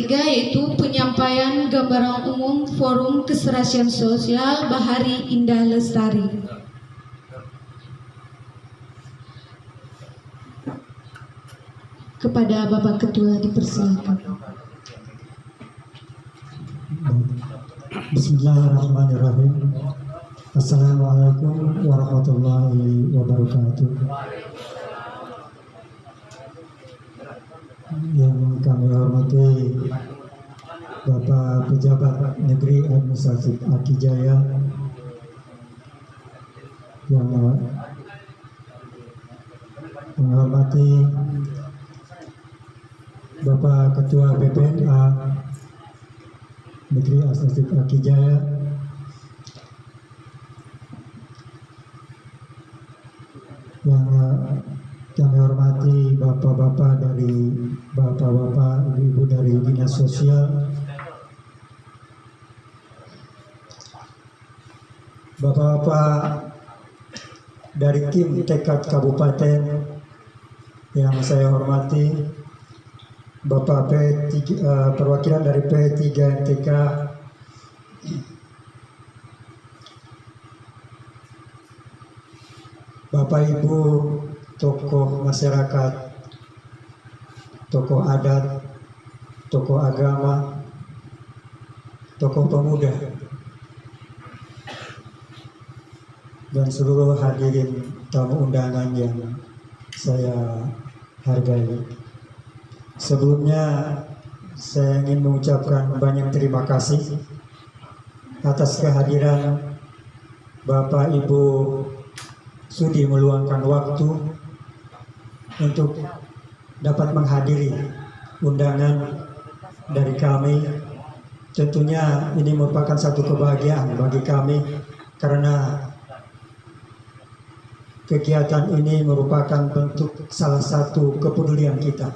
ketiga yaitu penyampaian gambaran umum Forum Keserasian Sosial Bahari Indah Lestari. Kepada Bapak Ketua dipersilakan. Bismillahirrahmanirrahim. Assalamualaikum warahmatullahi wabarakatuh. Yang kami hormati Bapak Pejabat Negeri Administratif Aki Jaya, yang menghormati Bapak Ketua BPNA Negeri Administratif Aki Jaya, yang kami hormati bapak-bapak ibu-ibu dari Dinas Sosial, bapak-bapak dari tim tekad Kabupaten yang saya hormati, Bapak perwakilan dari P3 MTK, Bapak Ibu tokoh masyarakat, tokoh adat, tokoh agama, tokoh pemuda, dan seluruh hadirin tamu undangan yang saya hargai. Sebelumnya saya ingin mengucapkan banyak terima kasih atas kehadiran Bapak Ibu sudi meluangkan waktu untuk dapat menghadiri undangan dari kami. Tentunya ini merupakan satu kebahagiaan bagi kami karena kegiatan ini merupakan bentuk salah satu kepedulian kita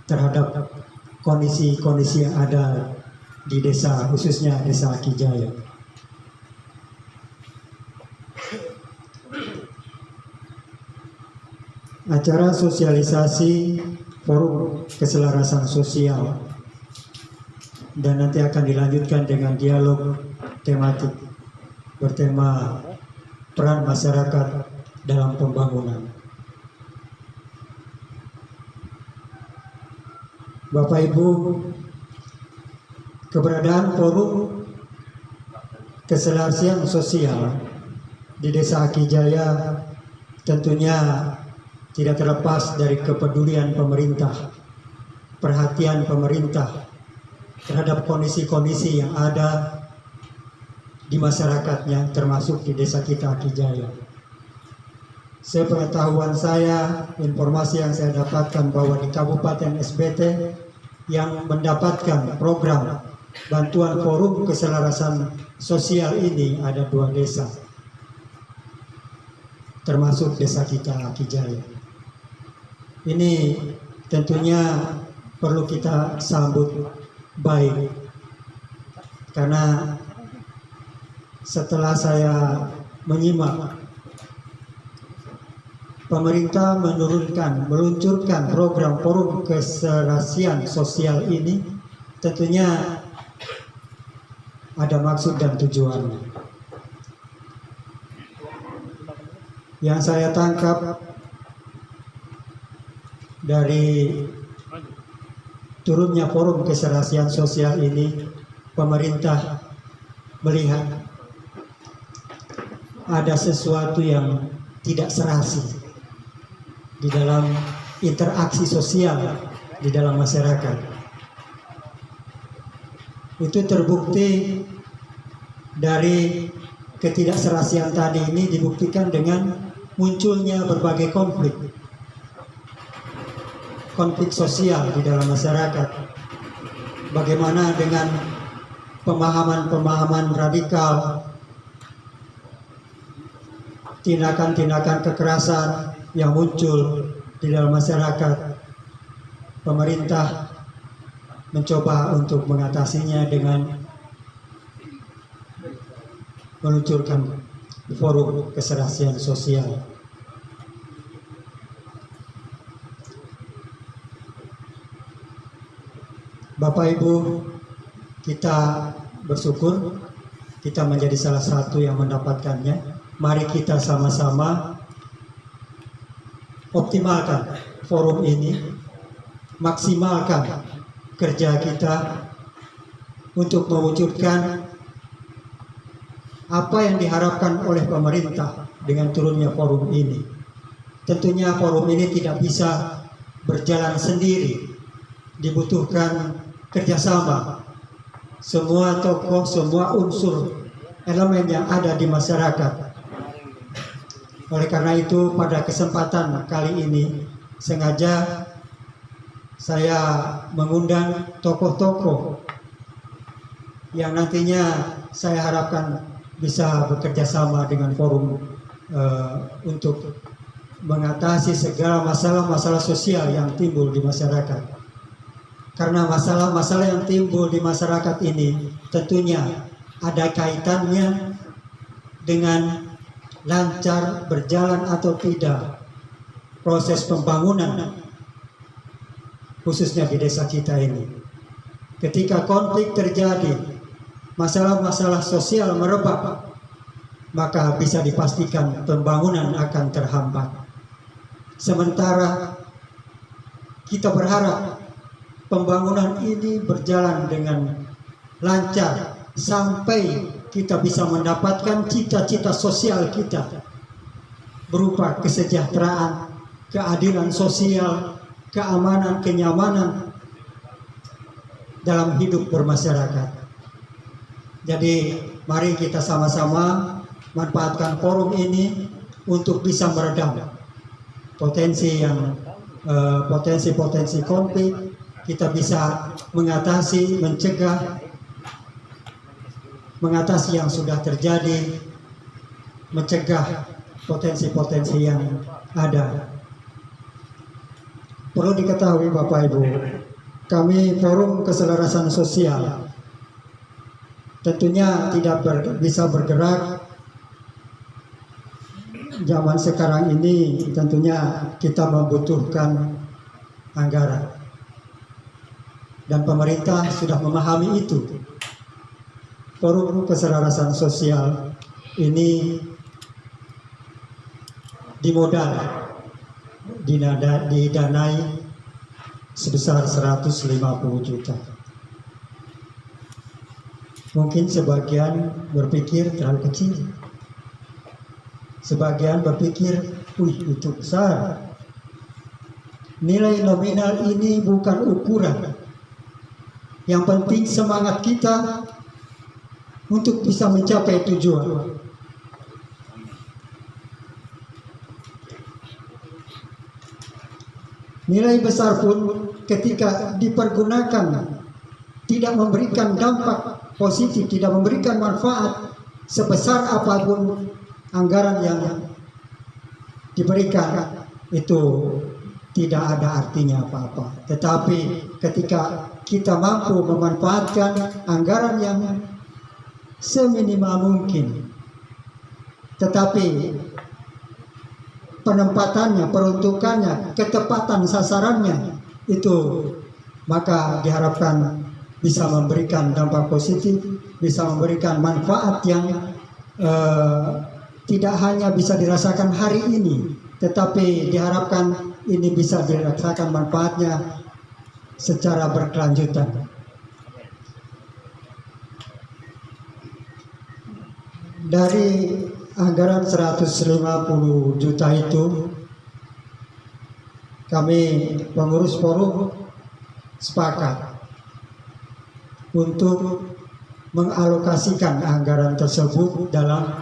terhadap kondisi-kondisi yang ada di desa, khususnya Desa Aki Jaya. Acara sosialisasi Forum Keselarasan Sosial dan nanti akan dilanjutkan dengan dialog tematik bertema peran masyarakat dalam pembangunan. Bapak Ibu, keberadaan Forum Keselarasan Sosial di Desa Aki Jaya tentunya tidak terlepas dari kepedulian pemerintah, perhatian pemerintah terhadap kondisi-kondisi yang ada di masyarakatnya, termasuk di desa kita Aki Jaya. Sepengetahuan saya, informasi yang saya dapatkan bahwa di Kabupaten SBT yang mendapatkan program bantuan Forum Keselarasan Sosial ini ada 2 desa, termasuk desa kita Aki Jaya. Ini tentunya perlu kita sambut baik, karena setelah saya menyimak pemerintah meluncurkan program Forum Keserasian Sosial ini, tentunya ada maksud dan tujuannya. Yang saya tangkap dari turunnya Forum Keserasian Sosial ini, pemerintah melihat ada sesuatu yang tidak serasi di dalam interaksi sosial di dalam masyarakat. Itu terbukti dari ketidakserasian tadi ini, dibuktikan dengan munculnya berbagai konflik sosial di dalam masyarakat. Bagaimana dengan pemahaman-pemahaman radikal, tindakan-tindakan kekerasan yang muncul di dalam masyarakat. Pemerintah mencoba untuk mengatasinya dengan meluncurkan Forum Keserasian Sosial. Bapak Ibu, kita bersyukur kita menjadi salah satu yang mendapatkannya. Mari kita sama-sama optimalkan forum ini, maksimalkan kerja kita untuk mewujudkan apa yang diharapkan oleh pemerintah dengan turunnya forum ini. Tentunya forum ini tidak bisa berjalan sendiri, dibutuhkan kerjasama semua tokoh, semua unsur elemen yang ada di masyarakat. Oleh karena itu, pada kesempatan kali ini sengaja saya mengundang tokoh-tokoh yang nantinya saya harapkan bisa bekerja sama dengan forum untuk mengatasi segala masalah-masalah sosial yang timbul di masyarakat. Karena masalah-masalah yang timbul di masyarakat ini tentunya ada kaitannya dengan lancar berjalan atau tidak proses pembangunan, khususnya di desa kita ini. Ketika konflik terjadi, masalah-masalah sosial merebak, maka bisa dipastikan pembangunan akan terhambat. Sementara kita berharap pembangunan ini berjalan dengan lancar sampai kita bisa mendapatkan cita-cita sosial kita berupa kesejahteraan, keadilan sosial, keamanan, kenyamanan dalam hidup bermasyarakat. Jadi mari kita sama-sama manfaatkan forum ini untuk bisa meredam potensi konflik. Kita bisa mengatasi yang sudah terjadi, mencegah potensi-potensi yang ada. Perlu diketahui Bapak Ibu, kami Forum Keselarasan Sosial tentunya tidak bisa bergerak zaman sekarang ini. Tentunya kita membutuhkan anggaran. Dan pemerintah sudah memahami itu. Forum Keselarasan Sosial ini didanai sebesar 150 juta. Mungkin sebagian berpikir terlalu kecil. Sebagian berpikir, itu besar. Nilai nominal ini bukan ukuran. Yang penting semangat kita untuk bisa mencapai tujuan. Nilai besar pun ketika dipergunakan tidak memberikan dampak positif, tidak memberikan manfaat sebesar apapun anggaran yang diberikan, itu tidak ada artinya apa-apa. Tetapi ketika kita mampu memanfaatkan anggaran yang seminimal mungkin, tetapi penempatannya, peruntukannya, ketepatan sasarannya itu, maka diharapkan bisa memberikan dampak positif, bisa memberikan manfaat yang tidak hanya bisa dirasakan hari ini, tetapi diharapkan ini bisa dirasakan manfaatnya secara berkelanjutan. Dari anggaran 150 juta itu, kami pengurus forum sepakat untuk mengalokasikan anggaran tersebut dalam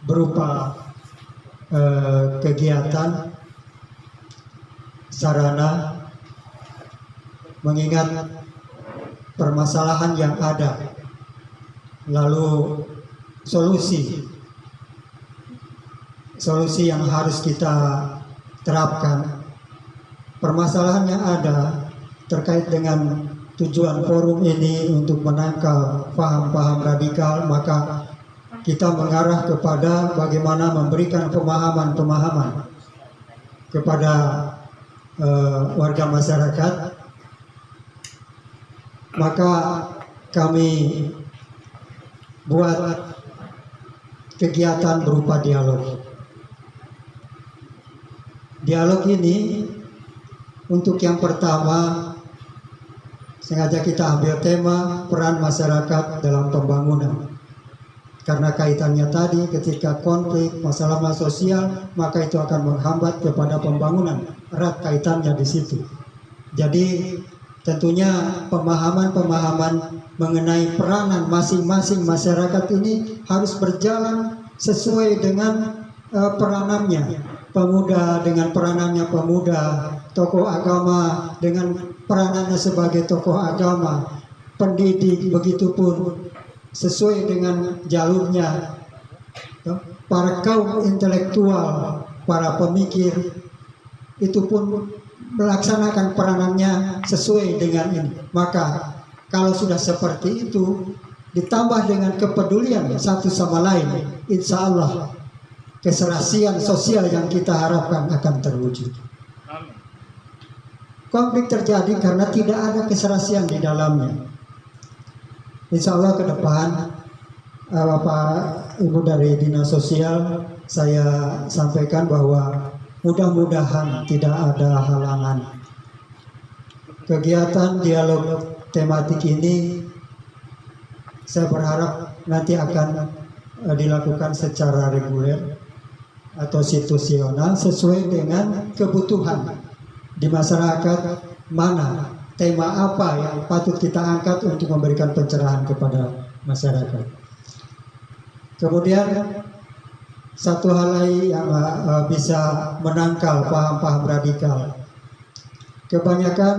berupa kegiatan sarana, mengingat permasalahan yang ada, lalu solusi yang harus kita terapkan, permasalahan yang ada terkait dengan tujuan forum ini untuk menangkal paham-paham radikal, maka kita mengarah kepada bagaimana memberikan pemahaman-pemahaman kepada warga masyarakat maka kami buat kegiatan berupa dialog. Dialog ini untuk yang pertama sengaja kita ambil tema peran masyarakat dalam pembangunan. Karena kaitannya tadi ketika konflik, masalah sosial, maka itu akan menghambat kepada pembangunan. Erat kaitannya di situ. Jadi tentunya pemahaman-pemahaman mengenai peranan masing-masing masyarakat ini harus berjalan sesuai dengan peranannya. Pemuda dengan peranannya pemuda, tokoh agama dengan peranannya sebagai tokoh agama, pendidik begitupun sesuai dengan jalurnya, para kaum intelektual, para pemikir itu pun melaksanakan peranannya sesuai dengan ini. Maka kalau sudah seperti itu ditambah dengan kepedulian satu sama lain, insya Allah keserasian sosial yang kita harapkan akan terwujud. Konflik terjadi karena tidak ada keserasian di dalamnya. Insya Allah ke depan Bapak Ibu dari Dinas Sosial, saya sampaikan bahwa mudah-mudahan tidak ada halangan. Kegiatan dialog tematik ini saya berharap nanti akan dilakukan secara reguler atau situasional sesuai dengan kebutuhan di masyarakat, mana tema apa yang patut kita angkat untuk memberikan pencerahan kepada masyarakat. Kemudian satu hal lain yang bisa menangkal paham-paham radikal. Kebanyakan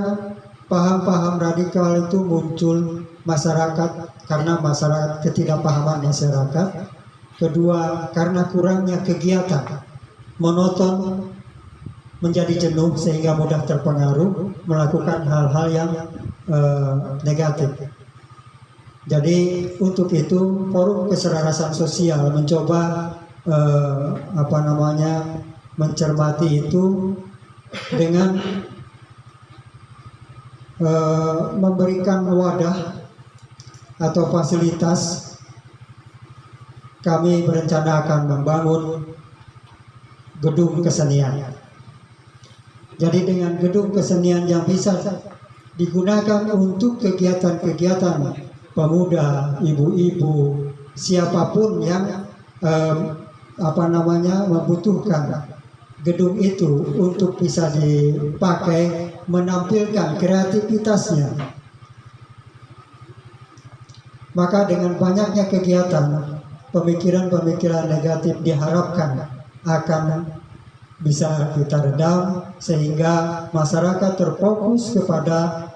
paham-paham radikal itu muncul masyarakat karena masyarakat ketidakpahaman masyarakat. Kedua, karena kurangnya kegiatan, monoton, menjadi jenuh sehingga mudah terpengaruh melakukan hal-hal yang negatif. Jadi untuk itu Forum Keselarasan Sosial mencoba mencermati itu dengan memberikan wadah atau fasilitas. Kami berencana akan membangun gedung kesenian. Jadi dengan gedung kesenian yang bisa digunakan untuk kegiatan-kegiatan pemuda, ibu-ibu, siapapun yang membutuhkan gedung itu untuk bisa dipakai menampilkan kreativitasnya. Maka dengan banyaknya kegiatan, pemikiran-pemikiran negatif diharapkan akan bisa kita redam sehingga masyarakat terfokus kepada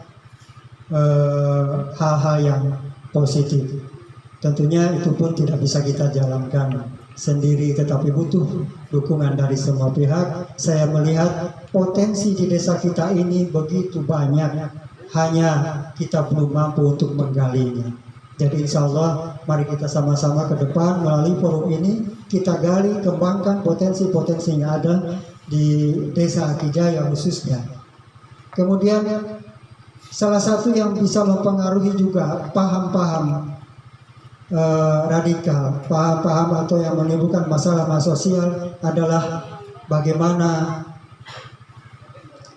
hal-hal yang positif. Tentunya itu pun tidak bisa kita jalankan sendiri, tetapi butuh dukungan dari semua pihak. Saya melihat potensi di desa kita ini begitu banyak, hanya kita belum mampu untuk menggalinya. Jadi insya Allah mari kita sama-sama ke depan melalui forum ini kita gali, kembangkan potensi-potensi yang ada di Desa Akijaya khususnya. Kemudian salah satu yang bisa mempengaruhi juga paham-paham radikal, paham-paham atau yang menimbulkan masalah sosial adalah bagaimana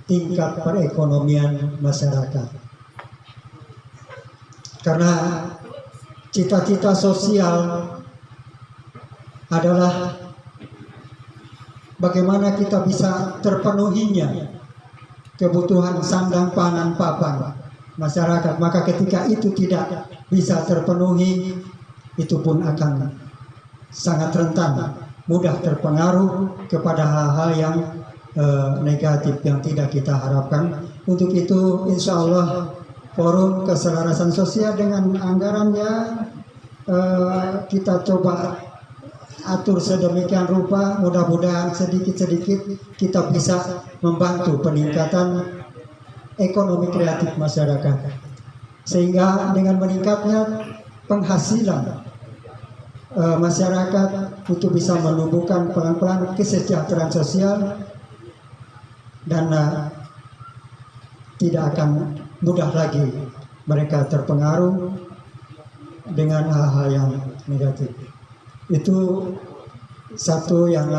tingkat perekonomian masyarakat. Karena cita-cita sosial adalah bagaimana kita bisa terpenuhinya kebutuhan sandang pangan papan masyarakat. Maka ketika itu tidak bisa terpenuhi, itu pun akan sangat rentan, mudah terpengaruh kepada hal-hal yang negatif yang tidak kita harapkan. Untuk itu insya Allah Forum Keselarasan Sosial dengan anggarannya kita coba atur sedemikian rupa, mudah-mudahan sedikit-sedikit kita bisa membantu peningkatan ekonomi kreatif masyarakat, sehingga dengan meningkatnya penghasilan masyarakat untuk bisa menumbuhkan pelan-pelan kesejahteraan sosial dan tidak akan mudah lagi mereka terpengaruh dengan hal-hal yang negatif. Itu satu yang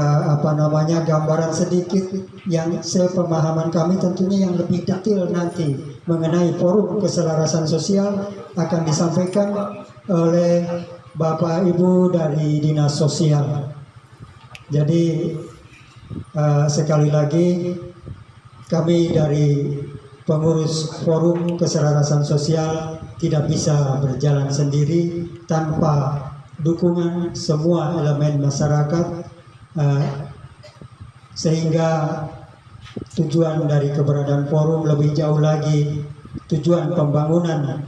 gambaran sedikit yang sepemahaman kami, tentunya yang lebih detail nanti mengenai forum keselarasan sosial akan disampaikan oleh Bapak Ibu dari Dinas Sosial. Jadi sekali lagi kami dari pengurus forum keselarasan sosial tidak bisa berjalan sendiri tanpa dukungan semua elemen masyarakat, sehingga tujuan dari keberadaan forum lebih jauh lagi, tujuan pembangunan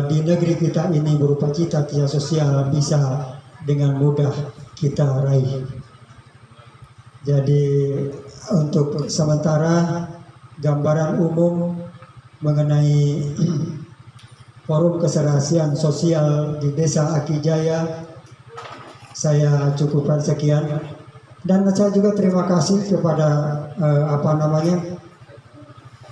di negeri kita ini berupa cita-cita sosial bisa dengan mudah kita raih. Jadi untuk sementara gambaran umum mengenai forum keserasian sosial di Desa Akijaya saya cukupkan sekian, dan saya juga terima kasih kepada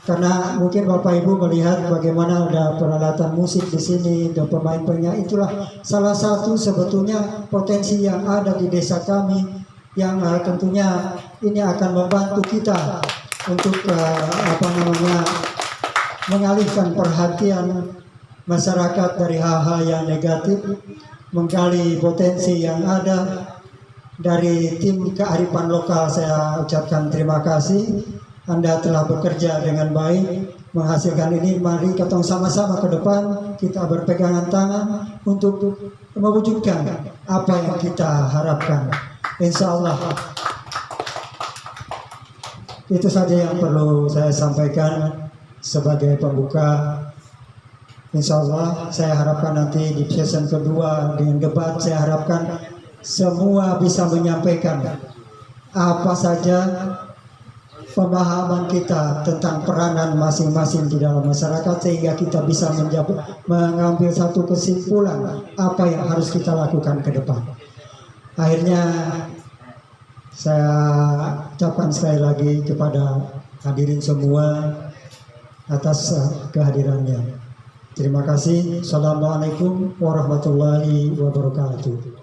karena mungkin Bapak Ibu melihat bagaimana ada peralatan musik di sini, ada pemain-penyanyi. Itulah salah satu sebetulnya potensi yang ada di desa kami yang tentunya ini akan membantu kita untuk mengalihkan perhatian masyarakat dari hal-hal yang negatif, menggali potensi yang ada. Dari tim kearifan lokal saya ucapkan terima kasih. Anda telah bekerja dengan baik menghasilkan ini. Mari kita sama-sama ke depan, kita berpegangan tangan untuk mewujudkan apa yang kita harapkan. Insya Allah. Itu saja yang perlu saya sampaikan sebagai pembuka. Insya Allah saya harapkan nanti di season kedua dengan debat, saya harapkan semua bisa menyampaikan apa saja pemahaman kita tentang peranan masing-masing di dalam masyarakat, sehingga kita bisa mengambil satu kesimpulan apa yang harus kita lakukan ke depan. Akhirnya saya ucapkan sekali lagi kepada hadirin semua atas kehadirannya. Terima kasih. Assalamualaikum warahmatullahi wabarakatuh.